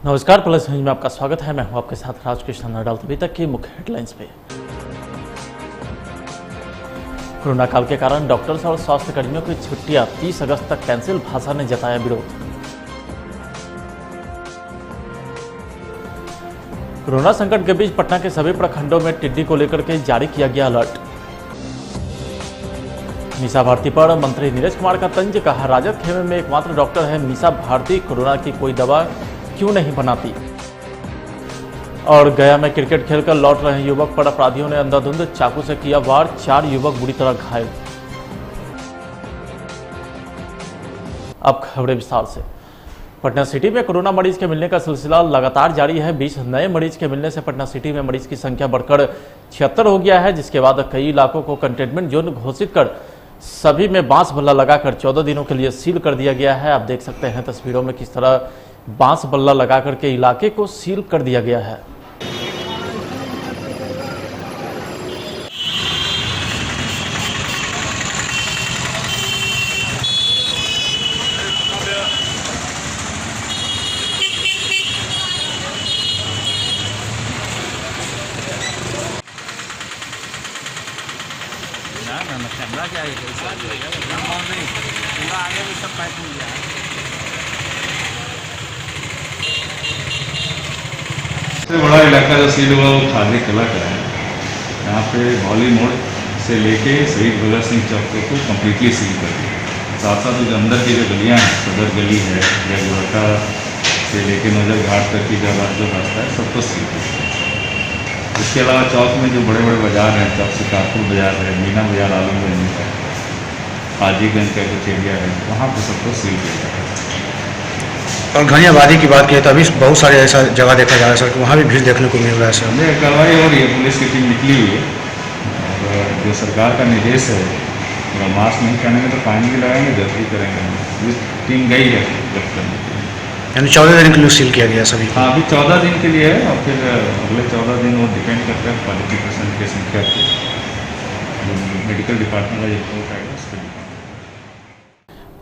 नमस्कार, plus news में आपका स्वागत है। मैं हूं आपके साथ राजकृष्ण नडाल। अभी तक की मुख्य हेडलाइंस पे। कोरोना काल के कारण डॉक्टर्स और स्वास्थ्य कर्मियों की छुट्टियां 30 अगस्त तक कैंसिल, भाषा ने जताया विरोध। कोरोना संकट के बीच पटना के सभी प्रखंडों में टिड्डी को लेकर के जारी किया गया अलर्ट। मीसा भारती पर मंत्री नीरज कुमार का तंज, कहा राजद खेमे में एकमात्र डॉक्टर है मीसा भारती, कोरोना की कोई दवा क्यों नहीं बनाती। और गया में क्रिकेट खेलकर लौट रहे युवक पर अपराधियों ने अंधाधुंध चाकू से किया वार, 4 युवक बुरी तरह घायल। अब खबरें विस्तार से। पटना सिटी में कोरोना मरीज के मिलने का सिलसिला लगातार जारी है। 20 नए मरीज के मिलने से पटना सिटी में मरीज की संख्या बढ़कर 76 हो गया है, जिसके बाद कई इलाकों को कंटेनमेंट जोन घोषित कर सभी में बांस बल्ला लगाकर 14 दिनों के लिए सील कर दिया गया है। आप देख सकते हैं तस्वीरों में किस तरह बांस बल्ला लगा करके इलाके को सील कर दिया गया है। कैमरा क्या है पूरा आगे भी सब पैक हो गया है। सबसे बड़ा इलाका जो सील हुआ वो खादी कला का है। यहाँ पे भौली मोड़ से लेके शहीद भगत सिंह चौक को कम्प्लीटली सील कर दिया। साथ साथ जो अंदर की जो गलियाँ हैं, सदर गली है या गोरखा से लेके नजर घाट तक की जो रास्ता है सबको सील कर दिया। इसके अलावा चौक में जो बड़े बड़े बाजार हैं, चौक शिकारपुर बाजार है, मीना बाजार, आलमगंज है, हाजीगंज का कुछ एरिया है, वहाँ पर सबको सील किया है। और घनी आबादी की बात की तो अभी बहुत सारे ऐसा जगह देखा जा रहा है सर कि वहाँ भी भीड़ देखने को मिल रहा है सर। नहीं, कार्रवाई हो रही है, पुलिस की टीम निकली हुई है और जो सरकार का निर्देश है अगर मास्क नहीं पहनेंगे तो फाइन भी लगाएंगे, जब्ती करेंगे। टीम गई है जब्त करने के लिए। यानी 14 दिन के लिए सील किया गया सभी। हाँ, अभी 14 दिन के लिए है और फिर अगले 14 दिन वो डिपेंड करता है क्वालिफिकेशन की संख्या पे। मेडिकल डिपार्टमेंट का रिपोर्ट आएगा उस पर।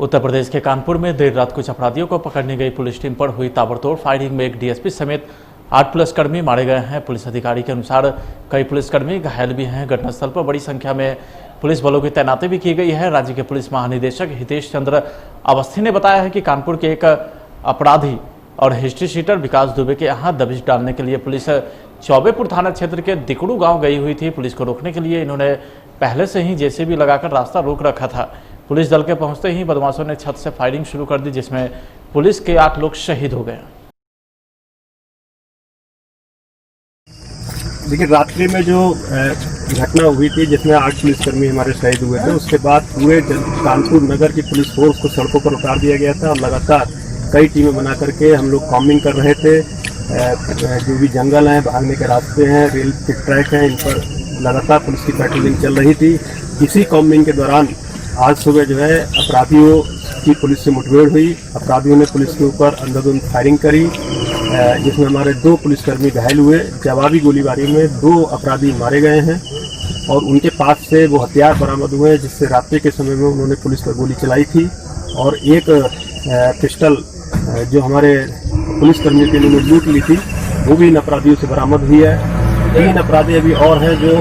उत्तर प्रदेश के कानपुर में देर रात कुछ अपराधियों को पकड़ने गई पुलिस टीम पर हुई ताबड़तोड़ फायरिंग में एक डीएसपी समेत 8 पुलिसकर्मी मारे गए हैं। पुलिस अधिकारी के अनुसार कई पुलिसकर्मी घायल भी हैं। घटनास्थल पर बड़ी संख्या में पुलिस बलों की तैनाती भी की गई है। राज्य के पुलिस महानिदेशक हितेश चंद्र अवस्थी ने बताया है कि कानपुर के एक अपराधी और हिस्ट्री शीटर विकास दुबे के यहाँ दबिश डालने के लिए पुलिस चौबेपुर थाना क्षेत्र के दिकड़ू गांव गई हुई थी। पुलिस को रोकने के लिए इन्होंने पहले से ही जेसीबी लगाकर रास्ता रोक रखा था। पुलिस दल के पहुंचते ही बदमाशों ने छत से फायरिंग शुरू कर दी, जिसमें पुलिस के 8 लोग शहीद हो गए। देखिए, रात्रि में जो घटना हुई थी जिसमें 8 पुलिसकर्मी हमारे शहीद हुए थे, उसके बाद पूरे कानपुर नगर की पुलिस फोर्स को सड़कों पर उतार दिया गया था और लगातार कई टीमें बना करके हम लोग कॉम्बिंग कर रहे थे। जो भी जंगल हैं, भागने के रास्ते हैं, रेल के ट्रैक हैं, इन पर लगातार पुलिस की पेट्रोलिंग चल रही थी। इसी कॉम्बिंग के दौरान आज सुबह जो है अपराधियों की पुलिस से मुठभेड़ हुई। अपराधियों ने पुलिस के ऊपर अंधाधुंध फायरिंग करी, जिसमें हमारे 2 पुलिसकर्मी घायल हुए। जवाबी गोलीबारी में 2 अपराधी मारे गए हैं और उनके पास से वो हथियार बरामद हुए जिससे रात्रि के समय में उन्होंने पुलिस पर गोली चलाई थी। और एक पिस्टल जो हमारे पुलिसकर्मियों के लिए लूट ली थी वो भी इन अपराधियों से बरामद हुई है। 3 अपराधी अभी और हैं जो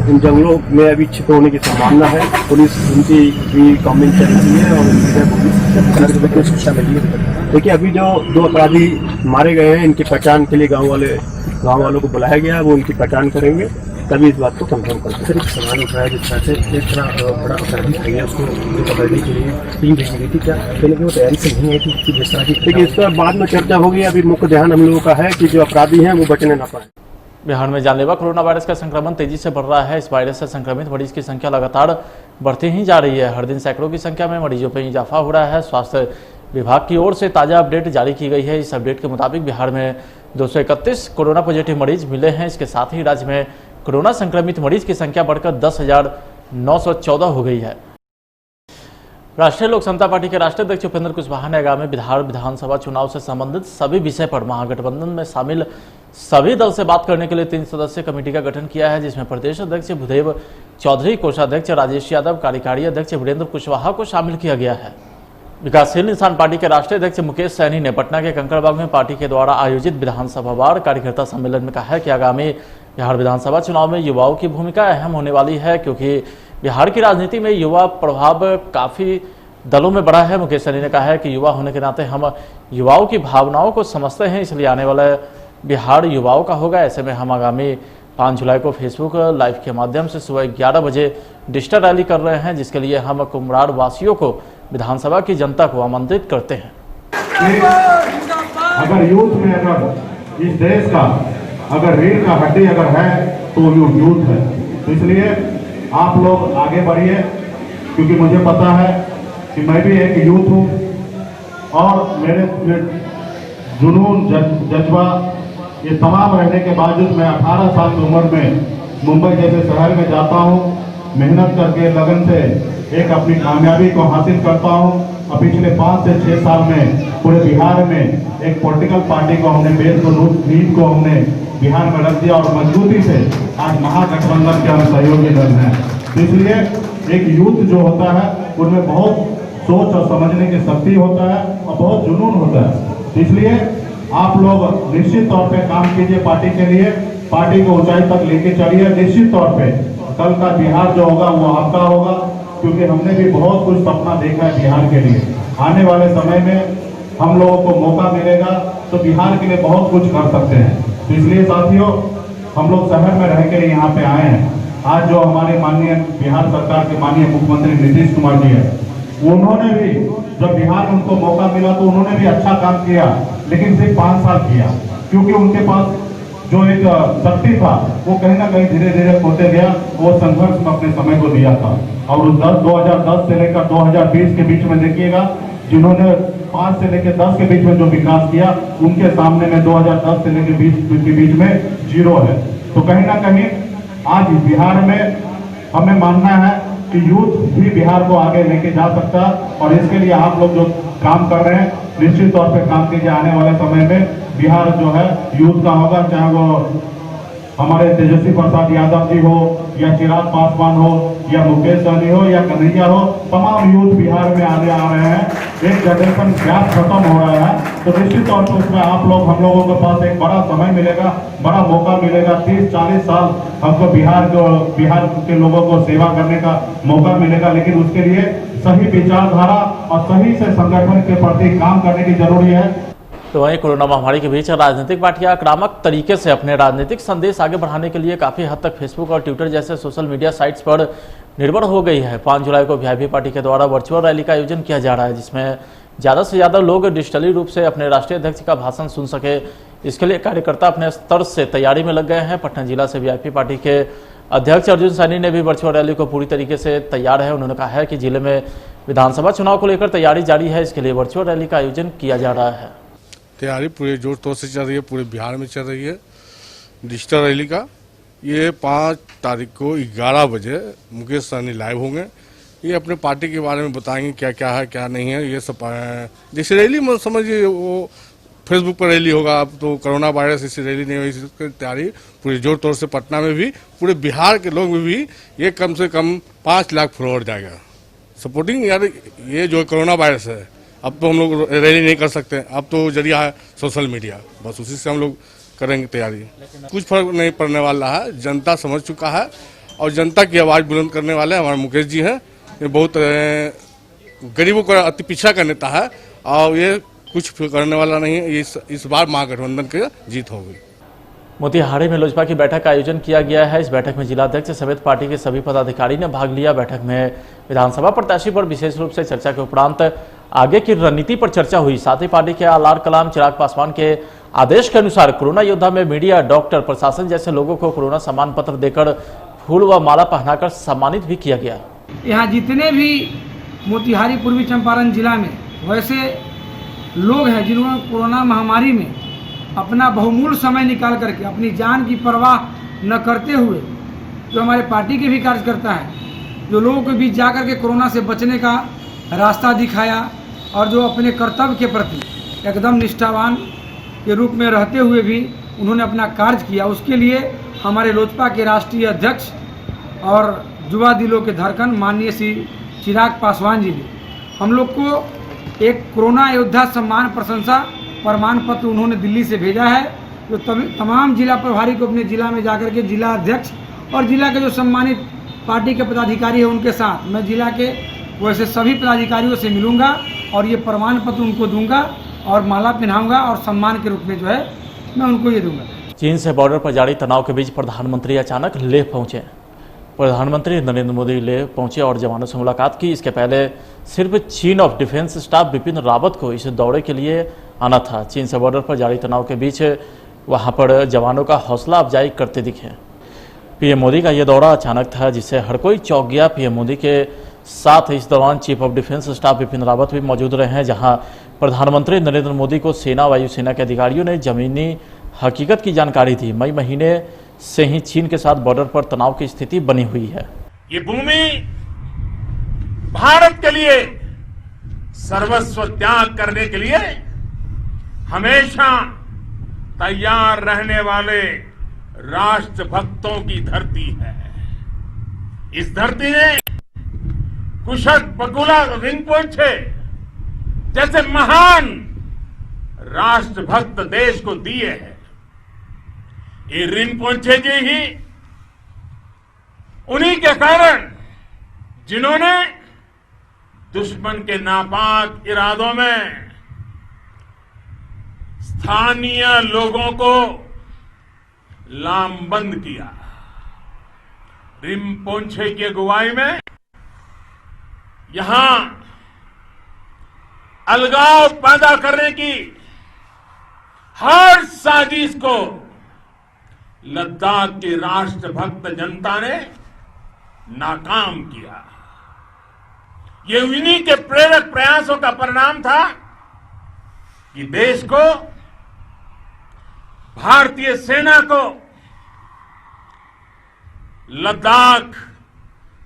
इन जंगलों में अभी छिपे होने की संभावना है। पुलिस उनकी भी कॉम्बिंग चल रही है और उनकी सूचना मिली है। देखिए, अभी जो 2 अपराधी मारे गए हैं, इनकी पहचान के लिए गांव वालों को बुलाया गया है। वो उनकी पहचान करेंगे, तभी इस बात को कंफर्म करेंगे। सर, एक सवाल उठाया जिस तरह से एक बड़ा अपराधी है, उसको पकड़ने के लिए टीम भेजी गई थी, क्या पहले वो तैयारी से नहीं आई थी जिस तरह की? देखिए, इस पर बाद में चर्चा होगी। अभी मुख्य ध्यान हम लोगों का है कि जो अपराधी हैं वो बचने न पाए। बिहार में जानलेवा कोरोना वायरस का संक्रमण तेजी से बढ़ रहा है। इस वायरस से संक्रमित मरीज की संख्या लगातार बढ़ती ही जा रही है। हर दिन सैकड़ों की संख्या में मरीजों में इजाफा हो रहा है। स्वास्थ्य विभाग की ओर से ताज़ा अपडेट जारी की गई है। इस अपडेट के मुताबिक बिहार में 231 कोरोना पॉजिटिव मरीज मिले हैं। इसके साथ ही राज्य में कोरोना संक्रमित मरीज की संख्या बढ़कर 10,914 हो गई है। राष्ट्रीय लोक समता पार्टी के राष्ट्रीय अध्यक्ष उपेंद्र कुशवाहा ने आगामी बिहार विधानसभा चुनाव से संबंधित सभी विषय पर महागठबंधन में शामिल सभी दल से बात करने के लिए 3 सदस्यीय कमेटी का गठन किया है, जिसमें प्रदेश अध्यक्ष भूदेव चौधरी, कोषाध्यक्ष राजेश यादव, कार्यकारी अध्यक्ष वीरेंद्र कुशवाहा को शामिल किया गया है। विकासशील इंसान पार्टी के राष्ट्रीय अध्यक्ष मुकेश सैनी ने पटना के कंकड़बाग में पार्टी के द्वारा आयोजित विधानसभा वार कार्यकर्ता सम्मेलन में कहा है कि आगामी बिहार विधानसभा चुनाव में युवाओं की भूमिका अहम होने वाली है, क्योंकि बिहार की राजनीति में युवा प्रभाव काफी दलों में बढ़ा है। मुकेश सैनी ने कहा है कि युवा होने के नाते हम युवाओं की भावनाओं को समझते हैं, इसलिए आने वाला बिहार युवाओं का होगा। ऐसे में हम आगामी 5 जुलाई को फेसबुक लाइव के माध्यम से सुबह 11 बजे डिजिटल रैली कर रहे हैं, जिसके लिए हम कुम्हरार वासियों को विधानसभा की जनता को आमंत्रित करते हैं। अगर यूथ में अगर इस देश का अगर रीढ़ का हड्डी अगर है तो यूथ है, तो इसलिए आप लोग आगे बढ़िए, क्योंकि मुझे पता है कि मैं भी एक यूथ हूँ और मेरे जुनून जज्बा ये तमाम रहने के बावजूद मैं 18 साल की उम्र में मुंबई जैसे शहर में जाता हूँ, मेहनत करके लगन से एक अपनी कामयाबी को हासिल करता हूँ। और पिछले 5 से 6 साल में पूरे बिहार में एक पॉलिटिकल पार्टी को हमने नींव को हमने बिहार में रख दिया और मजबूती से आज महागठबंधन के हम सहयोगी दल हैं। इसलिए एक यूथ जो होता है उनमें बहुत सोच और समझने की शक्ति होता है और बहुत जुनून होता है। इसलिए आप लोग निश्चित तौर पे काम कीजिए पार्टी के लिए, पार्टी को ऊंचाई तक लेके चलिए। निश्चित तौर पे कल का बिहार जो होगा वो आपका होगा, क्योंकि हमने भी बहुत कुछ सपना देखा है बिहार के लिए। आने वाले समय में हम लोगों को मौका मिलेगा तो बिहार के लिए बहुत कुछ कर सकते हैं। तो इसलिए साथियों, हम लोग शहर में रह के यहाँ पे आए हैं। आज जो हमारे माननीय बिहार सरकार के माननीय मुख्यमंत्री नीतीश कुमार जी है, उन्होंने भी जब बिहार में उनको मौका मिला तो उन्होंने भी अच्छा काम किया, लेकिन सिर्फ 5 साल किया, क्योंकि उनके पास जो एक शक्ति था वो कहीं ना कहीं धीरे धीरे खोते गया। वो संघर्ष में अपने समय को दिया था और 2010 से लेकर 2020 के बीच में देखिएगा, जिन्होंने 5 से लेकर 10 के बीच में जो विकास किया, उनके सामने में 2010 से लेकर 20 के बीच में 0 है। तो कहीं ना कहीं आज बिहार में हमें मानना है कि यूथ भी बिहार को आगे लेके जा सकता है और इसके लिए आप लोग जो काम कर रहे हैं निश्चित तौर पे काम कीजिए। आने वाले समय में बिहार जो है यूथ का होगा, चाहे वो हमारे तेजस्वी प्रसाद यादव जी हो या चिराग पासवान हो या मुकेश सहनी हो या कन्हैया हो, तमाम यूथ बिहार में आगे आ रहे हैं। एक जनरेशन गैप खत्म हो रहा है, तो निश्चित तौर पर उसमें आप लोग हम लोगों के पास एक बड़ा समय मिलेगा, बड़ा मौका मिलेगा। 30-40 साल हमको बिहार के लोगों को सेवा करने का मौका मिलेगा, लेकिन उसके लिए सही विचारधारा और सही से संगठन के प्रति काम करने की जरूरी है। तो वहीं कोरोना महामारी के बीच राजनीतिक पार्टियां आक्रामक तरीके से अपने राजनीतिक संदेश आगे बढ़ाने के लिए काफी हद तक फेसबुक और ट्विटर जैसे सोशल मीडिया साइट्स पर निर्भर हो गई है। 5 जुलाई को वीआईपी पार्टी के द्वारा वर्चुअल रैली का आयोजन किया जा रहा है, जिसमें ज़्यादा से ज़्यादा लोग डिजिटली रूप से अपने राष्ट्रीय अध्यक्ष का भाषण सुन सके, इसके लिए कार्यकर्ता अपने स्तर से तैयारी में लग गए हैं। पटना जिला से वीआईपी पार्टी के अध्यक्ष अर्जुन सैनी ने भी वर्चुअल रैली को पूरी तरीके से तैयार है। उन्होंने कहा है कि जिले में विधानसभा चुनाव को लेकर तैयारी जारी है, इसके लिए वर्चुअल रैली का आयोजन किया जा रहा है। तैयारी पूरे जोर तौर से चल रही है, पूरे बिहार में चल रही है। डिजिटल रैली का ये 5 तारीख को 11 बजे मुकेश सहनी लाइव होंगे। ये अपने पार्टी के बारे में बताएंगे क्या क्या है क्या नहीं है। ये सब जैसे रैली में समझिए वो फेसबुक पर रैली होगा। अब तो कोरोना वायरस इससे रैली नहीं हुई, इसकी तैयारी पूरे जोर तौर से पटना में भी, पूरे बिहार के लोग में भी ये कम से कम 5 लाख फॉलोअर जाएगा सपोर्टिंग। यार ये जो कोरोना वायरस है, अब तो हम लोग रैली नहीं कर सकते, अब तो जरिया है सोशल मीडिया, बस उसी से हम लोग करेंगे तैयारी। कुछ फर्क नहीं पड़ने वाला है, जनता समझ चुका है और जनता की आवाज़ बुलंद करने वाले हमारे मुकेश जी हैं। ये बहुत गरीबों का अति पीछा का नेता है और ये कुछ करने वाला नहीं है। इस बार महागठबंधन की जीत होगी। मोतिहारी में लोजपा की बैठक का आयोजन किया गया है। इस बैठक में जिलाध्यक्ष समेत पार्टी के सभी पदाधिकारी ने भाग लिया। बैठक में विधानसभा प्रत्याशी पर विशेष रूप से चर्चा के उपरांत आगे की रणनीति पर चर्चा हुई। साथ ही पार्टी के आलार कलाम चिराग पासवान के आदेश के अनुसार कोरोना योद्धा में मीडिया, डॉक्टर, प्रशासन जैसे लोगों को कोरोना सम्मान पत्र देकर फूल व माला पहनाकर सम्मानित भी किया गया। यहाँ जितने भी मोतिहारी पूर्वी चंपारण जिला में वैसे लोग हैं जिन्होंने कोरोना महामारी में अपना बहुमूल्य समय निकाल करके अपनी जान की परवाह न करते हुए जो हमारे पार्टी के भी कार्यकर्ता हैं, जो लोगों के बीच जा कर के कोरोना से बचने का रास्ता दिखाया और जो अपने कर्तव्य के प्रति एकदम निष्ठावान के रूप में रहते हुए भी उन्होंने अपना कार्य किया। उसके लिए हमारे लोजपा के राष्ट्रीय अध्यक्ष और युवा दिलों के धड़कन माननीय श्री चिराग पासवान जी ने हम लोग को एक कोरोना योद्धा सम्मान प्रशंसा प्रमाण पत्र उन्होंने दिल्ली से भेजा है, जो तमाम जिला प्रभारी को अपने जिला में जाकर के जिला अध्यक्ष और जिला के जो सम्मानित पार्टी के पदाधिकारी हैं उनके साथ मैं जिला के वैसे सभी पदाधिकारियों से मिलूंगा और ये प्रमाण पत्र उनको दूंगा और माला पहनाऊंगा और सम्मान के रूप में जो है मैं उनको ये दूंगा। चीन से बॉर्डर पर जारी तनाव के बीच प्रधानमंत्री अचानक लेह पहुंचे। प्रधानमंत्री नरेंद्र मोदी लेह पहुंचे और जवानों से मुलाकात की। इसके पहले सिर्फ chief of defence staff Bipin Rawat को इस दौरे के लिए आना था। चीन से बॉर्डर पर जारी तनाव के बीच वहां पर जवानों का हौसला अफजाई करते दिखे। पीएम मोदी का यह दौरा अचानक था, जिससे हर कोई चौंक गया। पीएम मोदी के साथ इस दौरान chief of defence staff Bipin Rawat भी मौजूद रहे हैं, जहां प्रधानमंत्री नरेंद्र मोदी को सेना वायुसेना के अधिकारियों ने जमीनी हकीकत की जानकारी दी। मई महीने से ही चीन के साथ बॉर्डर पर तनाव की स्थिति बनी हुई है। ये भूमि भारत के लिए सर्वस्व त्याग करने के लिए हमेशा तैयार रहने वाले राष्ट्रभक्तों की धरती है। इस धरती ने कुशक बकुला रिंपोचे जैसे महान राष्ट्रभक्त देश को दिए हैं। ये रिंपोचे जी ही उन्हीं के कारण जिन्होंने दुश्मन के नापाक इरादों में स्थानीय लोगों को लामबंद किया। रिंपोचे की अगुवाई में यहां अलगाव पैदा करने की हर साजिश को लद्दाख की राष्ट्रभक्त जनता ने नाकाम किया। ये उन्हीं के प्रेरक प्रयासों का परिणाम था कि देश को, भारतीय सेना को लद्दाख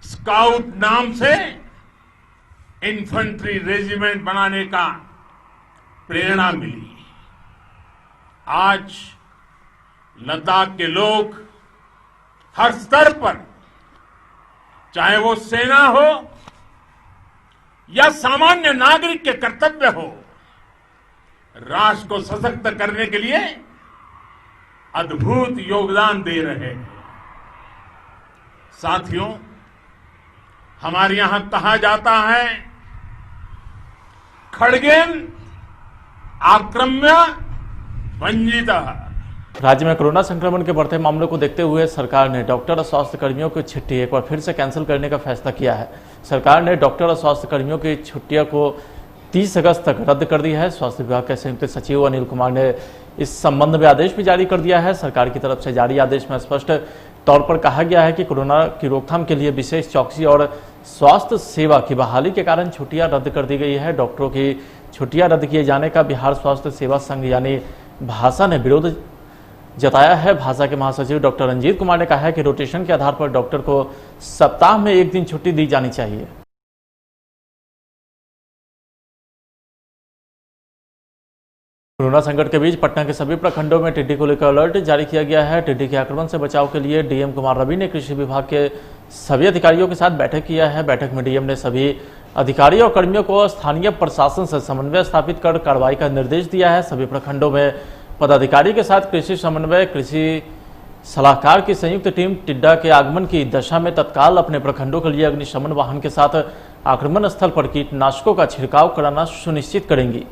स्काउट नाम से इन्फेंट्री रेजिमेंट बनाने का प्रेरणा मिली। आज लद्दाख के लोग हर स्तर पर, चाहे वो सेना हो या सामान्य नागरिक के कर्तव्य हो, राष्ट्र को सशक्त करने के लिए अद्भुत योगदान दे रहे हैं। साथियों, हमारे यहां कहा जाता है, खड़गेन आक्रम्य वंजितः। राज्य में कोरोना संक्रमण के बढ़ते मामलों को देखते हुए सरकार ने डॉक्टर और स्वास्थ्य कर्मियों की छुट्टी एक बार फिर से कैंसिल करने का फैसला किया है। सरकार ने डॉक्टर और स्वास्थ्य कर्मियों की छुट्टियों को 30 अगस्त तक रद्द कर दिया है। स्वास्थ्य विभाग के संयुक्त सचिव अनिल कुमार ने इस संबंध में आदेश भी जारी कर दिया है। सरकार की तरफ से जारी आदेश में स्पष्ट तौर पर कहा गया है कि कोरोना की रोकथाम के लिए विशेष चौकसी और स्वास्थ्य सेवा की बहाली के कारण छुट्टियां रद्द कर दी गई है। डॉक्टरों की छुट्टियां रद्द किए जाने का बिहार स्वास्थ्य सेवा संघ यानी भासा ने विरोध जताया है। भासा के महासचिव डॉक्टर रंजीत कुमार ने कहा है कि रोटेशन के आधार पर डॉक्टर को सप्ताह में 1 दिन छुट्टी दी जानी चाहिए। कोरोना संकट के बीच पटना के सभी प्रखंडों में टिड्डी को लेकर अलर्ट जारी किया गया है। टिड्डी के आक्रमण से बचाव के लिए डीएम कुमार रवि ने कृषि विभाग के सभी अधिकारियों के साथ बैठक किया है। बैठक में डीएम ने सभी अधिकारियों और कर्मियों को स्थानीय प्रशासन से समन्वय स्थापित कर कार्रवाई का निर्देश दिया है। सभी प्रखंडों में पदाधिकारी के साथ कृषि समन्वय, कृषि सलाहकार की संयुक्त टीम टिड्डा के आगमन की दशा में तत्काल अपने प्रखंडों के लिए अग्निशमन वाहन के साथ आक्रमण स्थल पर कीटनाशकों का छिड़काव कराना सुनिश्चित करेंगी।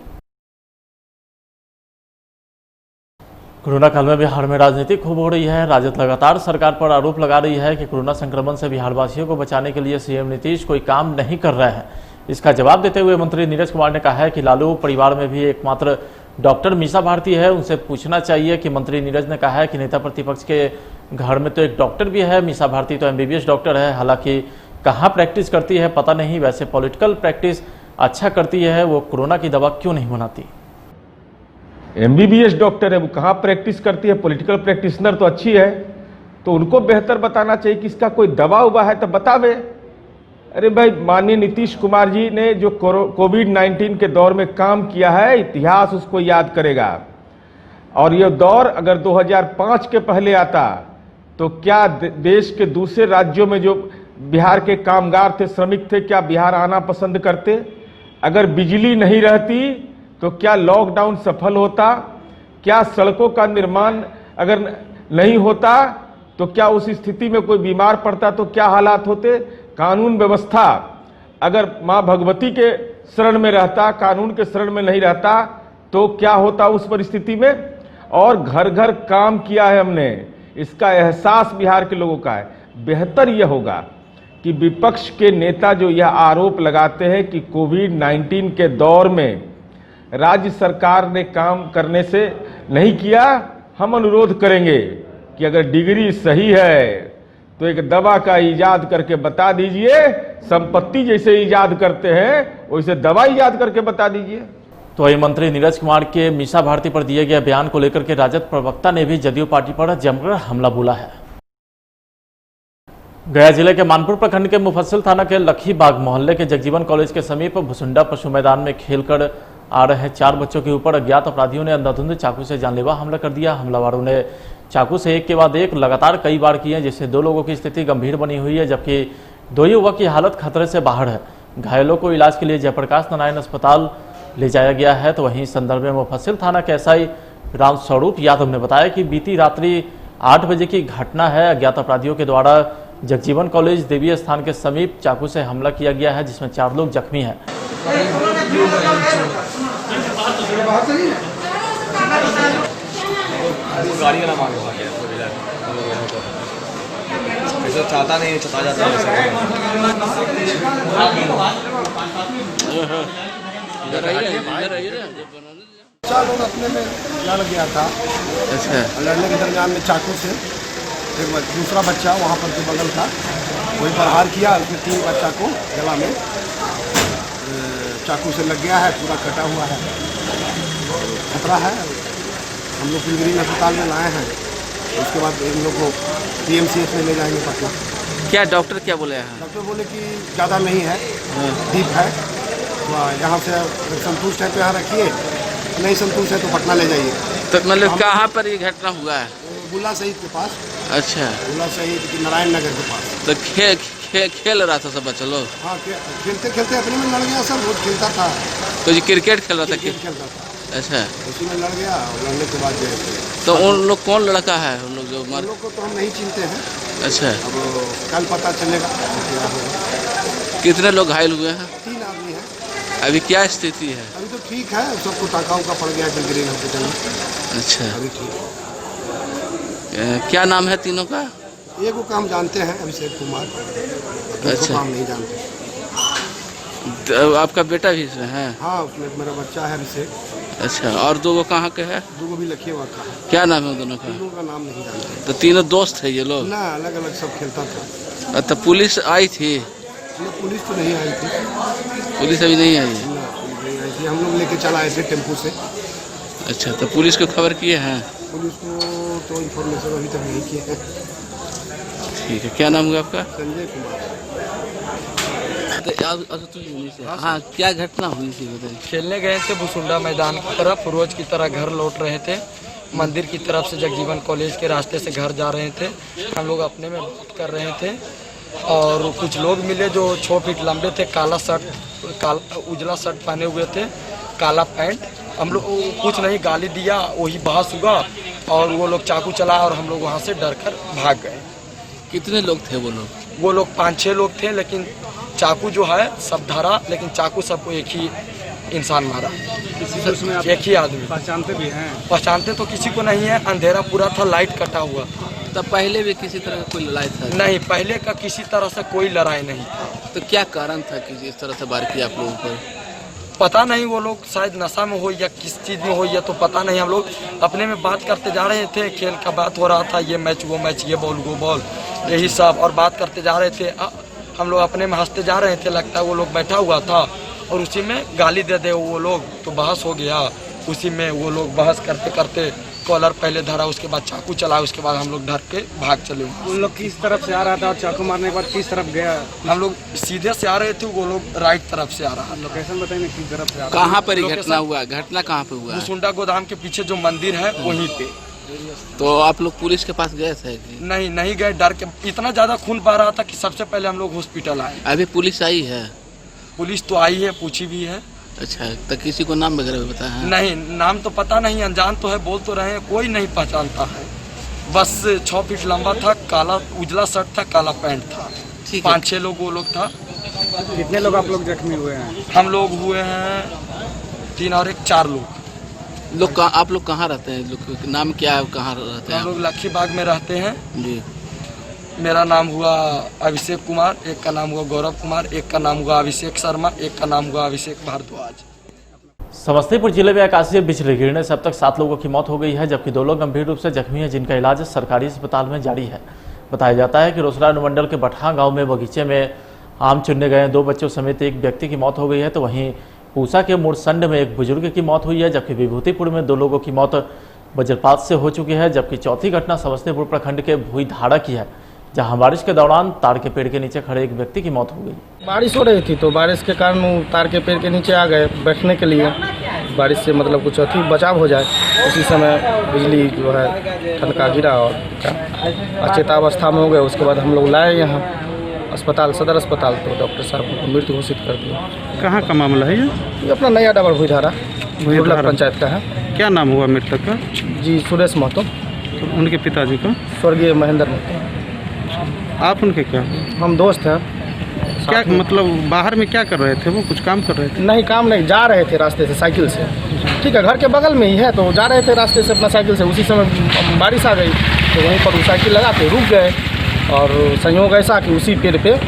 कोरोना काल में बिहार में राजनीति खूब हो रही है। राजद लगातार सरकार पर आरोप लगा रही है कि कोरोना संक्रमण से बिहारवासियों को बचाने के लिए सीएम नीतीश कोई काम नहीं कर रहे हैं। इसका जवाब देते हुए मंत्री नीरज कुमार ने कहा है कि लालू परिवार में भी एकमात्र डॉक्टर मीसा भारती है, उनसे पूछना चाहिए कि मंत्री नीरज ने कहा है कि नेता प्रतिपक्ष के घर में तो एक डॉक्टर भी है, मीसा भारती तो MBBS डॉक्टर है, हालांकि कहाँ प्रैक्टिस करती है पता नहीं। वैसे पॉलिटिकल प्रैक्टिस अच्छा करती है, वो कोरोना की दवा क्यों नहीं बनाती? MBBS डॉक्टर है, वो कहाँ प्रैक्टिस करती है? पॉलिटिकल प्रैक्टिशनर तो अच्छी है, तो उनको बेहतर बताना चाहिए कि इसका कोई दवा हुआ है तो बतावे। अरे भाई, माननीय नीतीश कुमार जी ने जो कोविड-19 के दौर में काम किया है, इतिहास उसको याद करेगा। और ये दौर अगर 2005 के पहले आता तो क्या देश के दूसरे राज्यों में जो बिहार के कामगार थे, श्रमिक थे, क्या बिहार आना पसंद करते? अगर बिजली नहीं रहती तो क्या लॉकडाउन सफल होता? क्या सड़कों का निर्माण अगर नहीं होता तो क्या उस स्थिति में कोई बीमार पड़ता तो क्या हालात होते? कानून व्यवस्था अगर मां भगवती के शरण में रहता, कानून के शरण में नहीं रहता तो क्या होता उस परिस्थिति में? और घर घर काम किया है हमने, इसका एहसास बिहार के लोगों का है। बेहतर यह होगा कि विपक्ष के नेता जो यह आरोप लगाते हैं कि कोविड-19 के दौर में राज्य सरकार ने काम करने से नहीं किया, हम अनुरोध करेंगे कि अगर डिग्री सही है तो एक दवा का इजाद करके बता दीजिए। संपत्ति जैसे इजाद करते हैं वैसे दवा इजाद करके बता दीजिए। तो वही मंत्री नीरज कुमार के मीसा भारती पर दिए गए बयान को लेकर के राजद प्रवक्ता ने भी जदयू पार्टी पर जमकर हमला बोला है। गया जिले के मानपुर प्रखंड के मुफस्सिल थाना के लखीबाग मोहल्ले के जगजीवन कॉलेज के समीप भुसुंडा पशु मैदान में खेलकर आ रहे 4 बच्चों के ऊपर अज्ञात अपराधियों ने अंधाधुंध चाकू से जानलेवा हमला कर दिया। हमलावरों ने चाकू से एक के बाद एक लगातार कई बार किए, जिससे 2 लोगों की स्थिति गंभीर बनी हुई है, जबकि 2 युवक की हालत खतरे से बाहर है। घायलों को इलाज के लिए जयप्रकाश नारायण अस्पताल ले जाया गया है। तो वहीं इस संदर्भ में मुफस्सिल थाना के एसआई रामस्वरूप यादव ने बताया कि बीती रात्रि 8 बजे की घटना है। अज्ञात अपराधियों के द्वारा जगजीवन कॉलेज देवी स्थान के समीप चाकू से हमला किया गया है, जिसमें 4 लोग जख्मी हैं। चाहता नहीं चता जाता लोग अपने में लड़ गया था। अच्छा। लड़ने के दरमियान में चाकू से एक दूसरा बच्चा वहाँ पर जो बगल था वही प्रहार किया। उसमें 3 बच्चा को गला में चाकू से लग गया है, पूरा कटा हुआ है, खतरा है। हम लोग पिलग्रीम अस्पताल में लाए हैं, उसके बाद इन लोग को PMCH में ले जाएंगे पटना। क्या डॉक्टर क्या बोले हैं? डॉक्टर बोले कि ज़्यादा नहीं है, डीप है, यहाँ से संतुष्ट है तो यहाँ रखिए, नहीं संतुष्ट है तो पटना ले जाइए। तो मतलब कहाँ पर ये घटना हुआ है? बुल्ला शहीद के पास। अच्छा। बुल्ला शहीद की नारायण नगर के पास। तो खेल रहा था सब बच्चा लोग? हाँ, खेलते खेलते अपने में लड़ गया सर, रोज खेलता था। तो ये क्रिकेट खेल रहा था? क्रिकेट खेलता था। अच्छा। उसी में लड़ गया, लड़ने के बाद जो तो उन लोग कौन लड़का है उन लोग जो उन लोग को तो हम नहीं चिनते हैं। अच्छा। अब कल पता चलेगा। कितने लोग घायल हुए हैं? 3 आदमी हैं। अभी क्या स्थिति है? अभी तो ठीक है, सबको टाका उका पड़ गया पिलग्रीम हॉस्पिटल में। अच्छा। अभी ठीक। क्या नाम है तीनों का? एक को काम जानते हैं, अभिषेक कुमार। अच्छा। काम नहीं जानते। तो आपका बेटा भी इसमें है? हाँ, उसमें मेरा बच्चा है अभिषेक। अच्छा। और 2 कहाँ के है? 2 भी लखीबाग का है। क्या नाम है दोनों का? तीनों का नाम नहीं जानते। तो तीनों दोस्त है ये लोग? ना, अलग अलग सब खेलता था। तो पुलिस आई थी? पुलिस तो नहीं आई थी। पुलिस अभी नहीं आई? नहीं आई थी, हम लोग लेके चला आए थे टेम्पू से। अच्छा। तो पुलिस को खबर किए हैं? पुलिस को तो इन्फॉर्मेशन अभी तक नहीं किए हैं। ठीक है। क्या नाम हुआ आपका? संजय कुमार। हाँ, क्या घटना हुई थी बताइए। खेलने गए थे भुसुंडा मैदान की तरफ, रोज की तरह घर लौट रहे थे। मंदिर की तरफ से जगजीवन कॉलेज के रास्ते से घर जा रहे थे। हम लोग अपने में बात कर रहे थे और कुछ लोग मिले जो 6 फीट लंबे थे, काला शर्ट, उजला शर्ट पहने हुए थे, काला पैंट। हम लोग कुछ नहीं, गाली दिया, वही बहस हुआ और वो लोग चाकू चला और हम लोग वहाँ से डर कर भाग गए। कितने लोग थे वो लोग? वो लोग 5-6 लोग थे, लेकिन चाकू जो है सब धरा, लेकिन चाकू सबको एक ही इंसान मारा, एक ही आदमी। पहचानते भी हैं? पहचानते तो किसी को नहीं है, अंधेरा पूरा था, लाइट कटा हुआ। तब पहले भी किसी तरह का कोई लड़ाई था? नहीं, पहले का किसी तरह से कोई लड़ाई नहीं था। तो क्या कारण था कि इस तरह से वार किया आप लोगों पर? पता नहीं, वो लोग शायद नशा में हो या किस चीज़ में हो या तो पता नहीं। हम लोग अपने में बात करते जा रहे थे, खेल का बात हो रहा था, ये मैच वो मैच, ये बॉल वो बॉल, यही सब, और बात करते जा रहे थे। हम लोग अपने में हंसते जा रहे थे, लगता है वो लोग बैठा हुआ था और उसी में गाली दे दे वो लोग, तो बहस हो गया। उसी में वो लोग बहस करते करते कॉलर पहले धरा, उसके बाद चाकू चला, उसके बाद हम लोग डर के भाग चले। उन लोग किस तरफ से आ रहा था और चाकू मारने के बाद किस तरफ गया? हम लोग सीधे से आ रहे थे, वो लोग राइट तरफ से आ रहा है। लोकेशन बताइए किस तरफ से आ रहा? कहाँ पर घटना हुआ? घटना कहाँ पे हुआ? भुसुंडा गोदाम के पीछे जो मंदिर है वहीं पे। तो आप लोग पुलिस के पास गए थे? नहीं गए, डर के। इतना ज्यादा खून बह रहा था कि सबसे पहले हम लोग हॉस्पिटल आए। अभी पुलिस आई है? पुलिस तो आई है, पूछी भी है। अच्छा, तो किसी को नाम वगैरह भी पता है? नहीं, नाम तो पता नहीं, अनजान तो है, बोल तो रहे हैं, कोई नहीं पहचानता है। बस 6 फीट लंबा था, काला उजला शर्ट था, काला पैंट था। 5-6 लोग वो लोग था। कितने लोग आप लोग जख्मी हुए हैं? हम लोग हुए हैं 3 और 1 4 लोग। आप लोग कहाँ रहते हैं? लोग नाम क्या है, कहाँ रहते हैं? हम लोग लक्खी बाग में रहते हैं जी। मेरा नाम हुआ अभिषेक कुमार, एक का नाम हुआ गौरव कुमार, एक का नाम हुआ अभिषेक शर्मा, एक का नाम हुआ अभिषेक भारद्वाज। समस्तीपुर जिले में आकाशीय बिजली गिरने से अब तक 7 लोगों की मौत हो गई है, जबकि 2 लोग गंभीर रूप से जख्मी हैं, जिनका इलाज सरकारी अस्पताल में जारी है। बताया जाता है कि रोसड़ा अनुमंडल के बटहा गांव में बगीचे में आम चुनने गए 2 बच्चों समेत एक व्यक्ति की मौत हो गई है, तो वहीं पूसा के मुरसंड में एक बुजुर्ग की मौत हुई है, जबकि विभूतिपुर में 2 लोगों की मौत वज्रपात से हो चुकी है। जबकि चौथी घटना समस्तीपुर प्रखंड के भूईधाड़ा की है, जहां बारिश के दौरान तार के पेड़ के नीचे खड़े एक व्यक्ति की मौत हो गई। बारिश हो रही थी तो बारिश के कारण वो तार के पेड़ के नीचे आ गए बैठने के लिए, बारिश से मतलब कुछ अति बचाव हो जाए। उसी समय बिजली जो है ठनका गिरा और अचेतावस्था में हो गए। उसके बाद हम लोग लाए यहाँ अस्पताल, सदर अस्पताल, तो डॉक्टर साहब को मृत घोषित कर दिया। कहाँ का मामला है ये अपना नया डबल भूईधारा पंचायत का है। क्या नाम हुआ मृतक का? जी सुरेश महतो। तो उनके पिताजी का? स्वर्गीय महेंद्र महतो। आप उनके क्या? हम दोस्त हैं। क्या मतलब बाहर में क्या कर रहे थे वो? कुछ काम कर रहे थे? नहीं, काम नहीं, जा रहे थे रास्ते से साइकिल से। ठीक है, घर के बगल में ही है, तो जा रहे थे रास्ते से अपना साइकिल से। उसी समय बारिश आ गई तो वहीं पर वो साइकिल लगा के रुक गए और संयोग ऐसा कि उसी पेड़ पे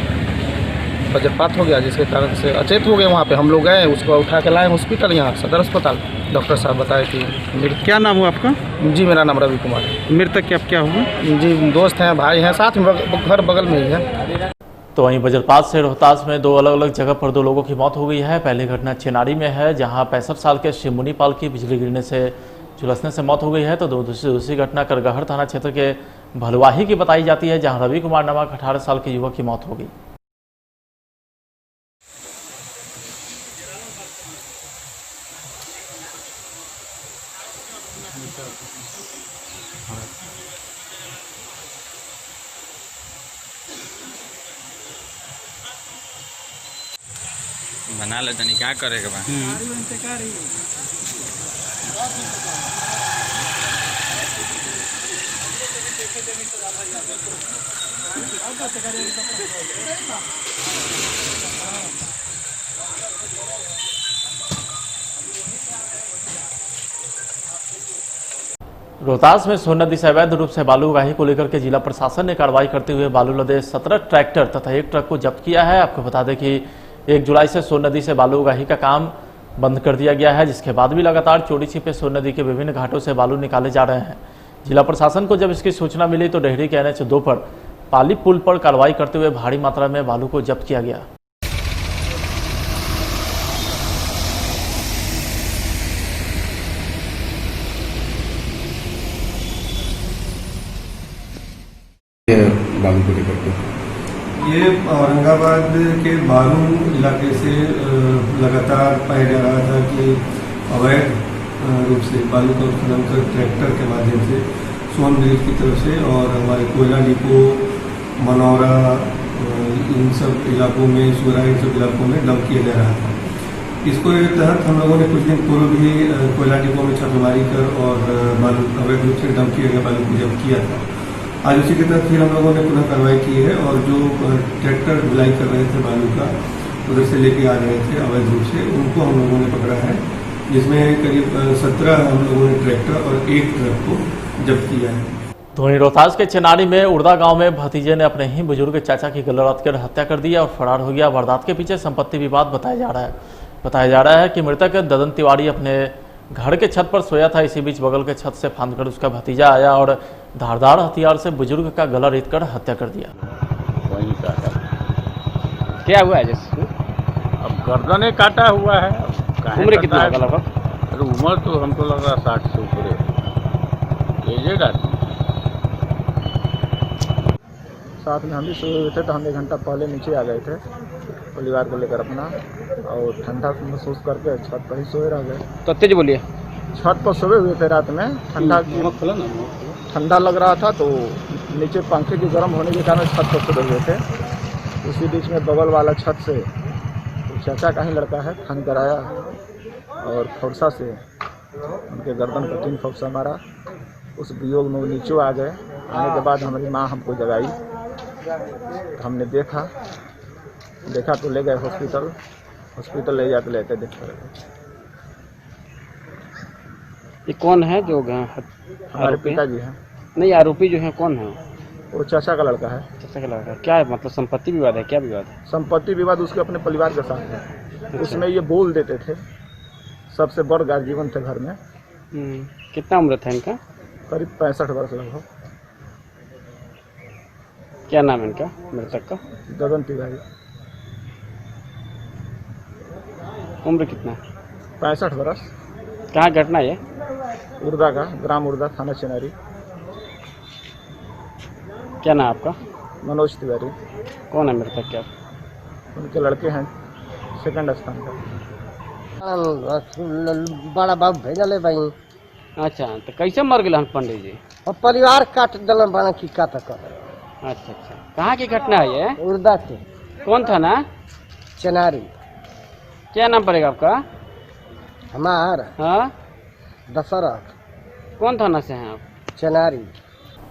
वज्रपात हो गया, जिसके कारण से अचेत हो गए। वहाँ पे हम लोग गए, उसको उठा के लाए हॉस्पिटल, यहाँ सदर अस्पताल। डॉक्टर साहब बताए कि क्या नाम हुआ आपका? जी मेरा नाम रवि कुमार है। मृतक क्या क्या हुआ? जी दोस्त हैं, भाई हैं, साथ में घर बगल में ही है। तो वहीं वज्रपात से रोहतास में 2 अलग अलग जगह पर 2 लोगों की मौत हो गई है। पहली घटना चेनारी में है, जहां 65 साल के शिव मुनीपाल की बिजली गिरने से झुलसने से मौत हो गई है। तो दूसरी घटना करगहर थाना क्षेत्र के भलवाही की बताई जाती है, जहां रवि कुमार नामक 18 साल के युवक की मौत हो गई। बना ले तनी क्या करेगा बा? रोहतास में सोन नदी से अवैध रूप से बालू उगाही को लेकर के जिला प्रशासन ने कार्रवाई करते हुए बालू लदे 17 ट्रैक्टर तथा 1 ट्रक को जब्त किया है। आपको बता दें कि 1 जुलाई से सोन नदी से बालू उगाही का काम बंद कर दिया गया है, जिसके बाद भी लगातार चोरी छिपे सोन नदी के विभिन्न घाटों से बालू निकाले जा रहे हैं। जिला प्रशासन को जब इसकी सूचना मिली तो डेहरी के NH 2 पर पाली पुल पर कार्रवाई करते हुए भारी मात्रा में बालू को जब्त किया गया। बालू को लेकर के ये औरंगाबाद के बालू इलाके से लगातार पाया जा रहा था कि अवैध रूप से बालू का उत्खनन कर ट्रैक्टर के माध्यम से सोन ब्रिज की तरफ से और हमारे कोयला डिपो, मनौरा, इन सब इलाकों में, सूरा, इन सब इलाकों में डंप किया जा रहा था। इसको तहत हम लोगों ने कुछ दिन पूर्व भी कोयला डिपो में छापेमारी कर और बालू अवैध रूप से डंप किया गया बालू को जब्त किया था। आज उसी के तहत फिर हम लोगों ने पुनः कार्रवाई की है और जो ट्रैक्टर ढुलाई कर रहे थे बालू का, उधर से लेके आ रहे थे अवैध रूप से, उनको हम लोगों ने पकड़ा है, जिसमें करीब 17 हम लोगों ने ट्रैक्टर और 1 ट्रक को जब्त किया है। वहीं रोहतास के चेनारी में उड़दा गांव में भतीजे ने अपने ही बुजुर्ग चाचा की गला काट कर हत्या कर दी और फरार हो गया। वारदात के पीछे संपत्ति विवाद बताया जा रहा है कि मृतक ददन तिवारी अपने घर के छत पर सोया था। इसी बीच बगल के छत से फांदकर उसका भतीजा आया और धारदार हथियार से बुजुर्ग का गला रेतकर हत्या कर दिया। क्या हुआ है जैसे? अब गर्दन काटा हुआ है। उम्र कितना होगा लगभग? अरे उम्र तो हमको लग रहा 60 से ऊपर है। एजेड आदमी। साथ में हम भी सोए हुए थे तो हम 1 घंटा पहले नीचे आ गए थे परिवार को लेकर अपना, और ठंडा महसूस करके छत पर ही सोए रह गए। तो तेज बोलिए। छत पर सोए हुए थे रात में, ठंडा लग रहा था तो नीचे पंखे के गर्म होने के कारण छत पर सोए हुए थे। उसी बीच में बगल वाला छत से चाचा का ही लड़का है, खून कराया और फौसा से उनके गर्दन पर 3 फौसा मारा। उस वियोग में वो नीचे आ गए। आने के बाद हमारी माँ हमको जगाई, तो हमने देखा तो ले गए हॉस्पिटल ले जाते लेते देखते रहे। ये कौन है जो हमारे पिताजी हैं। नहीं, आरोपी जो है कौन है? वो चाचा का लड़का है। चाचा का लड़का। क्या है मतलब संपत्ति विवाद है? क्या विवाद है? संपत्ति विवाद उसके अपने परिवार के साथ है। उसमें ये बोल देते थे, सबसे बड़ गार्जियन थे घर में। कितना उम्र था इनका? करीब 65 वर्ष लगभग। क्या नाम है इनका मृतक का? गगन तिवारी। उम्र कितना है? 65 वर्ष। कहाँ घटना है? उर्दा का, ग्राम उर्दा, थाना चेनारी। क्या नाम आपका? मनोज तिवारी। कौन है मृतक? क्या उनके लड़के हैं, सेकंड स्थान पर। बड़ा बाप भेजल है भाई। अच्छा, तो कैसे मर गए पंडित जी? और परिवार काट दिलन बना की का तक। अच्छा, कहाँ की घटना है ये? उर्दा के। कौन था ना? चेनारी। क्या नाम पड़ेगा आपका? हमारा? हाँ, दशरथ। कौन थाना से हैं आप? चेनारी।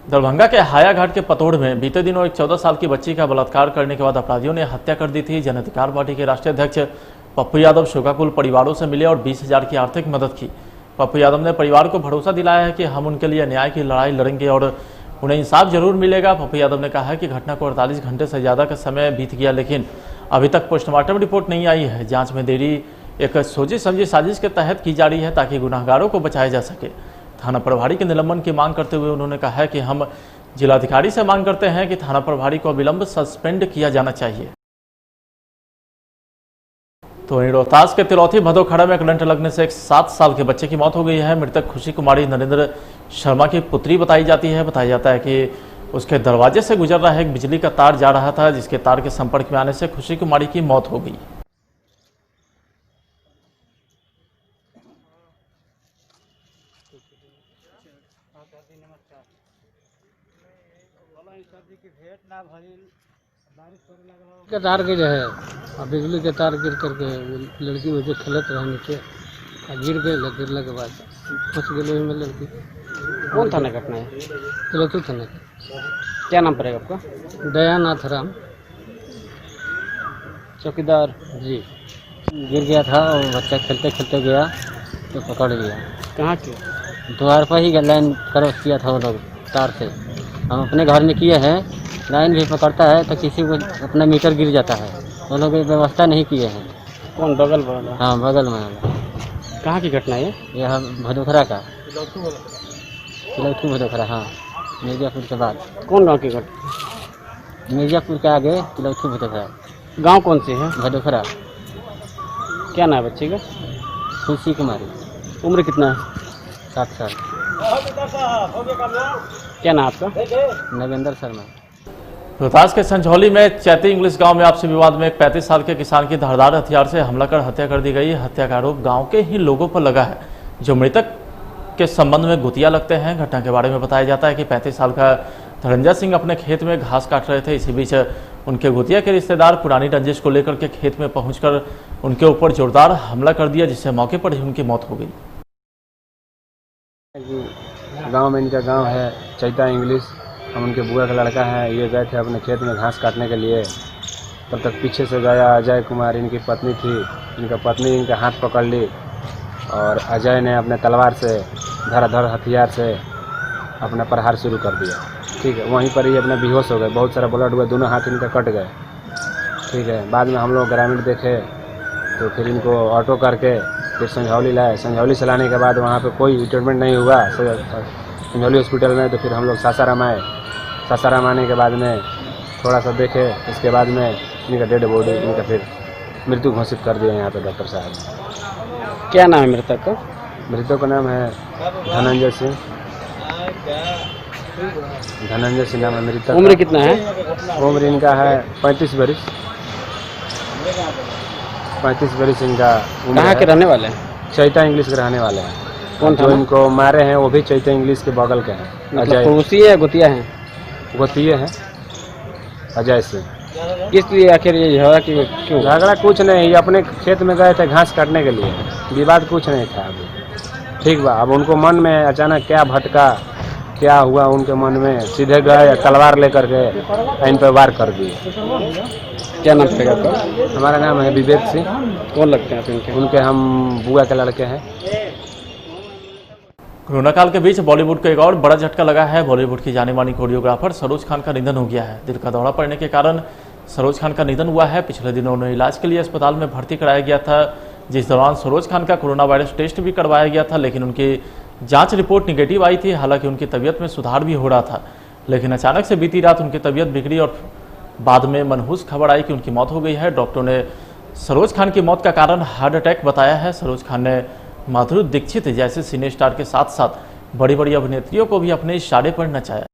दरभंगा के हायाघाट के पतोड़ में बीते दिनों एक 14 साल की बच्ची का बलात्कार करने के बाद अपराधियों ने हत्या कर दी थी। जन अधिकार पार्टी के राष्ट्रीय अध्यक्ष पप्पू यादव शोकाकुल परिवारों से मिले और 20,000 की आर्थिक मदद की। पप्पू यादव ने परिवार को भरोसा दिलाया है कि हम उनके लिए न्याय की लड़ाई लड़ेंगे और उन्हें इंसाफ जरूर मिलेगा। पप्पू यादव ने कहा है कि घटना को 48 घंटे से ज़्यादा का समय बीत गया, लेकिन अभी तक पोस्टमार्टम रिपोर्ट नहीं आई है। जांच में देरी एक सोची समझी साजिश के तहत की जा रही है ताकि गुनाहगारों को बचाया जा सके। थाना प्रभारी के निलंबन की मांग करते हुए उन्होंने कहा है कि हम जिलाधिकारी से मांग करते हैं कि थाना प्रभारी को अविलंब सस्पेंड किया जाना चाहिए। तो वहीं रोहतास के तिलौथी भदोखड़ा में करंट लगने से एक 7 साल के बच्चे की मौत हो गई है। मृतक खुशी कुमारी नरेंद्र शर्मा की पुत्री बताई जाती है। बताया जाता है कि उसके दरवाजे से गुजर रहा एक बिजली का तार जा रहा था, जिसके तार के संपर्क में आने से खुशी कुमारी की मौत हो गई। के तार गिर है और बिजली के तार गिर करके लड़की मुझे खेलत रहा नीचे, गिर गए। गिरने के बाद फंस गई में लड़की। कौन थाना घटना है? तिलौथी थाना। क्या नाम पड़ेगा आपका? दयानाथ राम। चौकीदार जी। गिर गया था और बच्चा खेलते खेलते गया तो पकड़ लिया। कहाँ के? द्वार पर ही लाइन क्रॉस किया था वो लोग तार से। हम अपने घर में किए हैं, लाइन भी पकड़ता है तो किसी को अपना मीटर गिर जाता है, वो लोग व्यवस्था नहीं किए हैं। कौन बगल वाला? हाँ, बगल में। कहाँ की घटना है? यह भदोखरा का। तिलौथी भदोखरा। हाँ, मिर्जापुर के बाद। कौन गांव की घटना? मिर्जापुर के आगे तिलौथी भदोखरा। गांव कौन से है? भदोखरा। क्या नाम है बच्चे का? खुशी कुमारी। उम्र कितना है? 7 साल। क्या नाम आपका? नगेंद्र शर्मा। रोहतास के संझौली में चैती इंग्लिश गांव में आपसी विवाद में एक 35 साल के किसान की धारदार हथियार से हमला कर हत्या कर दी गई। हत्या का आरोप गांव के ही लोगों पर लगा है, जो मृतक के संबंध में गुतिया लगते हैं। घटना के बारे में बताया जाता है कि 35 साल का धनंजय सिंह अपने खेत में घास काट रहे थे। इसी बीच उनके गुतिया के रिश्तेदार पुरानी रंजिश को लेकर के खेत में पहुंचकर उनके ऊपर जोरदार हमला कर दिया, जिससे मौके पर ही उनकी मौत हो गई। गांव में इनका गांव है चैता इंग्लिश। हम उनके बुआ का लड़का है। ये गए थे अपने खेत में घास काटने के लिए, तब तक पीछे से गया अजय कुमार, इनकी पत्नी थी। इनका पत्नी इनका हाथ पकड़ ली और अजय ने अपने तलवार से धराधर हथियार से अपना प्रहार शुरू कर दिया। ठीक है, वहीं पर ही अपने बेहोश हो गए। बहुत सारा ब्लड हुआ, दोनों हाथ इनका कट गए। ठीक है, बाद में हम लोग ग्रामीण देखे तो फिर इनको ऑटो करके फिर संझौली लाए। संझौली से लाने के बाद वहाँ पे कोई ट्रीटमेंट नहीं हुआ संझौली हॉस्पिटल में, तो फिर हम लोग सासाराम आए। सासाराम आने के बाद में थोड़ा सा देखे, इसके बाद में इनका डेड बॉडी इनका फिर मृत्यु घोषित कर दिया यहाँ पे डॉक्टर साहब। क्या नाम है मृतक का? मृतक का नाम है धनंजय सिंह। धनंजय सिंह नाम है मृतक। उम्र कितना है? उम्र इनका है 35 बरिस। 35 बरिस इनका उम्र। कहाँ के रहने वाले हैं? चैता इंग्लिश के रहने वाले हैं। कौन जो इनको मारे हैं वो भी चैता इंग्लिश के बगल के हैं। मतलब पड़ोसी है, गुतिया है? गुतिये हैं अजय सिंह। किस लिए आखिर ये झगड़ा क्यों? झगड़ा कुछ नहीं, ये अपने खेत में गए थे घास काटने के लिए, विवाद कुछ नहीं था अभी। ठीक बा, अब उनको मन में अचानक क्या भटका, क्या हुआ उनके मन में, सीधे गए तलवार लेकर के इन पर वार कर दिए। क्या नाम है आपका? हमारा नाम है विवेक सिंह। कौन लगते हैं आप उनके हम बुआ के लड़के हैं। कोरोना काल के बीच बॉलीवुड को एक और बड़ा झटका लगा है। बॉलीवुड की जाने मानी कोरियोग्राफर सरोज खान का निधन हो गया है। दिल का दौरा पड़ने के कारण सरोज खान का निधन हुआ है। पिछले दिनों उन्हें इलाज के लिए अस्पताल में भर्ती कराया गया था, जिस दौरान सरोज खान का कोरोना वायरस टेस्ट भी करवाया गया था, लेकिन उनकी जांच रिपोर्ट निगेटिव आई थी। हालांकि उनकी तबीयत में सुधार भी हो रहा था, लेकिन अचानक से बीती रात उनकी तबीयत बिगड़ी और बाद में मनहूस खबर आई कि उनकी मौत हो गई है। डॉक्टरों ने सरोज खान की मौत का कारण हार्ट अटैक बताया है। सरोज खान ने माधुरी दीक्षित जैसे सिने स्टार के साथ साथ बड़ी बड़ी अभिनेत्रियों को भी अपने इशारे पर नचाया।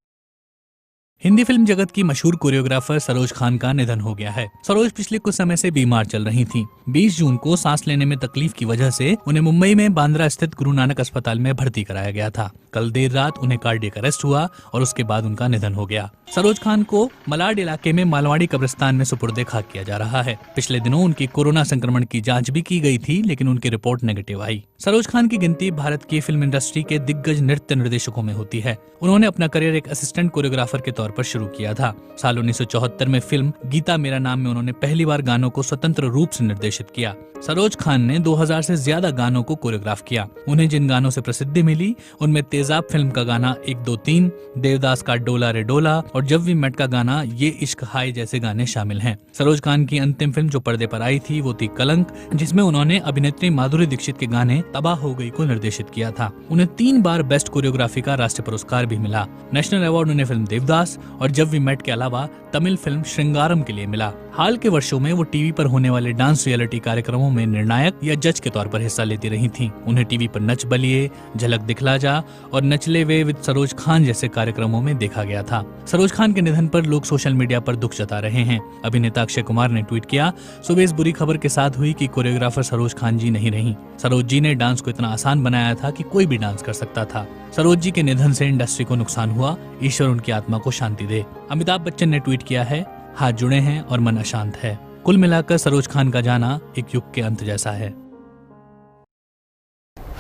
हिंदी फिल्म जगत की मशहूर कोरियोग्राफर सरोज खान का निधन हो गया है। सरोज पिछले कुछ समय से बीमार चल रही थीं। 20 जून को सांस लेने में तकलीफ की वजह से उन्हें मुंबई में बांद्रा स्थित गुरु नानक अस्पताल में भर्ती कराया गया था। कल देर रात उन्हें कार्डियक अरेस्ट हुआ और उसके बाद उनका निधन हो गया। सरोज खान को मलाड इलाके में मालवाड़ी कब्रिस्तान में सुपुर्दे खाक किया जा रहा है। पिछले दिनों उनकी कोरोना संक्रमण की जांच भी की गई थी, लेकिन उनकी रिपोर्ट नेगेटिव आई। सरोज खान की गिनती भारत की फिल्म इंडस्ट्री के दिग्गज नृत्य निर्देशकों में होती है। उन्होंने अपना करियर एक असिस्टेंट कोरियोग्राफर के तौर पर शुरू किया था। साल 1974 में फिल्म गीता मेरा नाम में उन्होंने पहली बार गानों को स्वतंत्र रूप से निर्देशित किया। सरोज खान ने 2000 से ज्यादा गानों को कोरियोग्राफ किया। उन्हें जिन गानों से प्रसिद्धि मिली उनमें तेजाब फिल्म का गाना 1 2 3, देवदास का डोला रे डोला और जब वी मेट का गाना ये इश्क हाय जैसे गाने शामिल हैं। सरोज खान की अंतिम फिल्म जो पर्दे पर आई थी वो थी कलंक, जिसमें उन्होंने अभिनेत्री माधुरी दीक्षित के गाने तबाह हो गई को निर्देशित किया था। उन्हें 3 बार बेस्ट कोरियोग्राफी का राष्ट्रीय पुरस्कार भी मिला। नेशनल अवार्ड उन्हें फिल्म देवदास और जब वी मेट के अलावा तमिल फिल्म श्रृंगारम के लिए मिला। हाल के वर्षों में वो टीवी पर होने वाले डांस रियलिटी कार्यक्रमों में निर्णायक या जज के तौर पर हिस्सा लेती रही थीं। उन्हें टीवी पर नच बलिए, झलक दिखला जा और नचले वे विद सरोज खान जैसे कार्यक्रमों में देखा गया था। सरोज खान के निधन पर लोग सोशल मीडिया पर दुख जता रहे हैं। अभिनेता अक्षय कुमार ने ट्वीट किया, सुबह इस बुरी खबर के साथ हुई कि कोरियोग्राफर सरोज खान जी नहीं रही। सरोज जी ने डांस को इतना आसान बनाया था कि कोई भी डांस कर सकता था। सरोज जी के निधन से इंडस्ट्री को नुकसान हुआ, ईश्वर उनकी आत्मा को शांति दे। अमिताभ बच्चन ने ट्वीट किया है, हाथ जुड़े हैं और मन अशांत है। कुल मिलाकर सरोज खान का जाना एक युग के अंत जैसा है।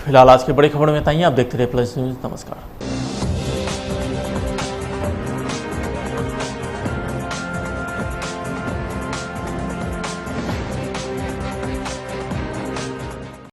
फिलहाल आज की बड़ी खबर में इतना ही। आप देखते रहे प्लस न्यूज। नमस्कार।